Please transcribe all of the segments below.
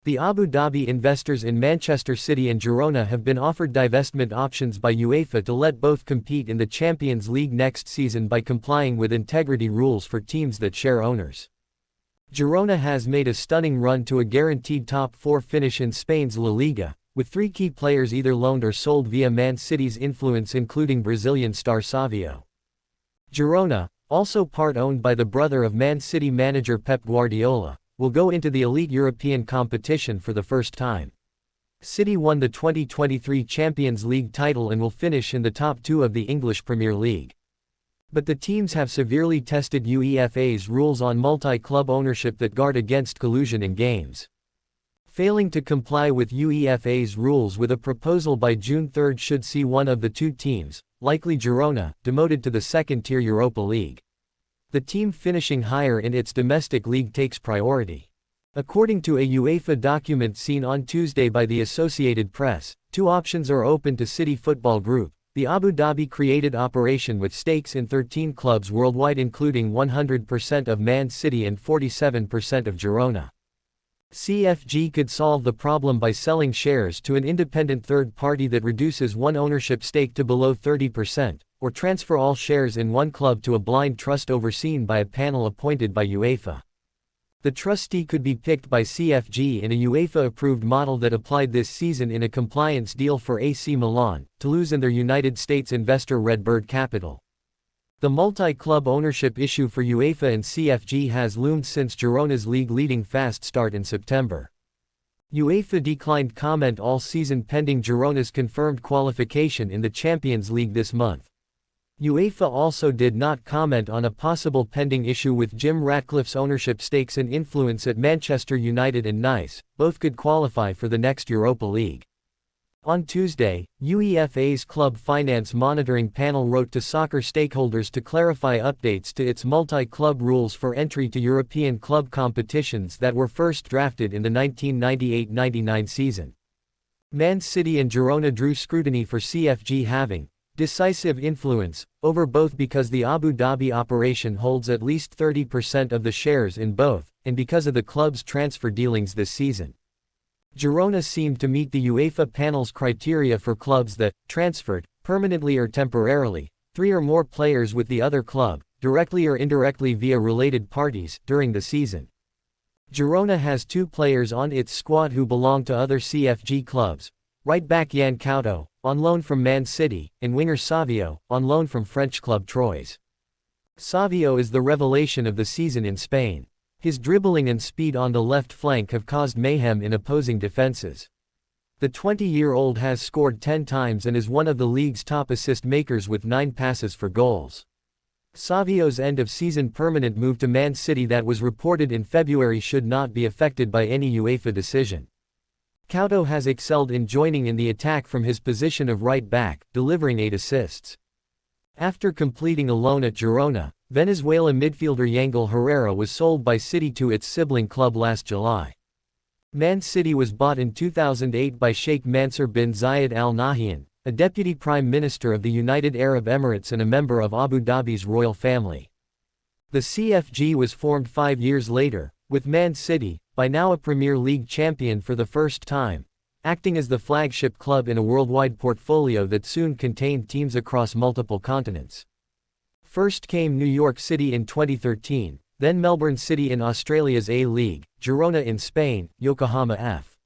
The Abu Dhabi investors in Manchester City and Girona have been offered divestment options by UEFA to let both compete in the Champions League next season by complying with integrity rules for teams that share owners. Girona has made a stunning run to a guaranteed top 4 finish in Spain's La Liga, with 3 key players either loaned or sold via Man City's influence, including Brazilian star Savio. Girona, also part-owned by the brother of Man City manager Pep Guardiola, will go into the elite European competition for the first time. City won the 2023 Champions League title and will finish in the top 2 of the English Premier League. But the teams have severely tested UEFA's rules on multi-club ownership that guard against collusion in games. Failing to comply with UEFA's rules with a proposal by June 3 should see one of the 2 teams, likely Girona, demoted to the second-tier Europa League. The team finishing higher in its domestic league takes priority. According to a UEFA document seen on Tuesday by the Associated Press, 2 options are open to City Football Group, the Abu Dhabi-created operation with stakes in 13 clubs worldwide, including 100% of Man City and 47% of Girona. CFG could solve the problem by selling shares to an independent third party that reduces one ownership stake to below 30%, or transfer all shares in one club to a blind trust overseen by a panel appointed by UEFA. The trustee could be picked by CFG in a UEFA-approved model that applied this season in a compliance deal for AC Milan, Toulouse and their United States investor Redbird Capital. The multi-club ownership issue for UEFA and CFG has loomed since Girona's league-leading fast start in September. UEFA declined comment all season pending Girona's confirmed qualification in the Champions League this month. UEFA also did not comment on a possible pending issue with Jim Ratcliffe's ownership stakes and influence at Manchester United and Nice, both could qualify for the next Europa League. On Tuesday, UEFA's Club Finance Monitoring Panel wrote to soccer stakeholders to clarify updates to its multi-club rules for entry to European club competitions that were first drafted in the 1998-99 season. Man City and Girona drew scrutiny for CFG having decisive influence over both because the Abu Dhabi operation holds at least 30% of the shares in both, and because of the club's transfer dealings this season. Girona seemed to meet the UEFA panel's criteria for clubs that transferred, permanently or temporarily, 3 or more players with the other club, directly or indirectly via related parties, during the season. Girona has 2 players on its squad who belong to other CFG clubs, right-back Yan Couto, on loan from Man City, and winger Savio, on loan from French club Troyes. Savio is the revelation of the season in Spain. His dribbling and speed on the left flank have caused mayhem in opposing defenses. The 20-year-old has scored 10 times and is one of the league's top assist makers with 9 passes for goals. Savio's end-of-season permanent move to Man City that was reported in February should not be affected by any UEFA decision. Couto has excelled in joining in the attack from his position of right-back, delivering 8 assists. After completing a loan at Girona, Venezuela midfielder Yangel Herrera was sold by City to its sibling club last July. Man City was bought in 2008 by Sheikh Mansour bin Zayed Al Nahyan, a deputy prime minister of the United Arab Emirates and a member of Abu Dhabi's royal family. The CFG was formed 5 years later, with Man City, by now a Premier League champion for the first time, acting as the flagship club in a worldwide portfolio that soon contained teams across multiple continents. First came New York City in 2013, then Melbourne City in Australia's A-League, Girona in Spain, Yokohama F.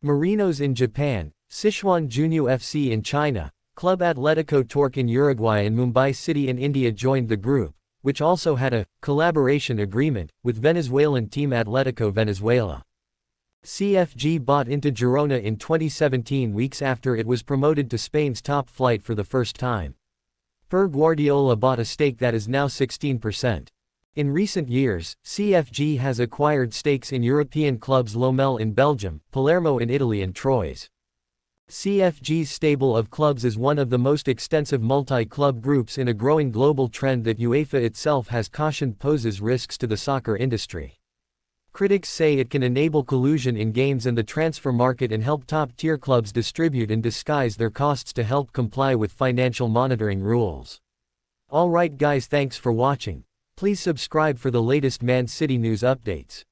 Marinos in Japan, Sichuan Junyou FC in China, Club Atletico Torque in Uruguay and Mumbai City in India joined the group, which also had a collaboration agreement with Venezuelan team Atletico Venezuela. CFG bought into Girona in 2017, weeks after it was promoted to Spain's top flight for the first time. Per Guardiola bought a stake that is now 16%. In recent years, CFG has acquired stakes in European clubs Lommel in Belgium, Palermo in Italy and Troyes. CFG's stable of clubs is one of the most extensive multi-club groups in a growing global trend that UEFA itself has cautioned poses risks to the soccer industry. Critics say it can enable collusion in games and the transfer market and help top-tier clubs distribute and disguise their costs to help comply with financial monitoring rules. Alright guys, thanks for watching. Please subscribe for the latest Man City news updates.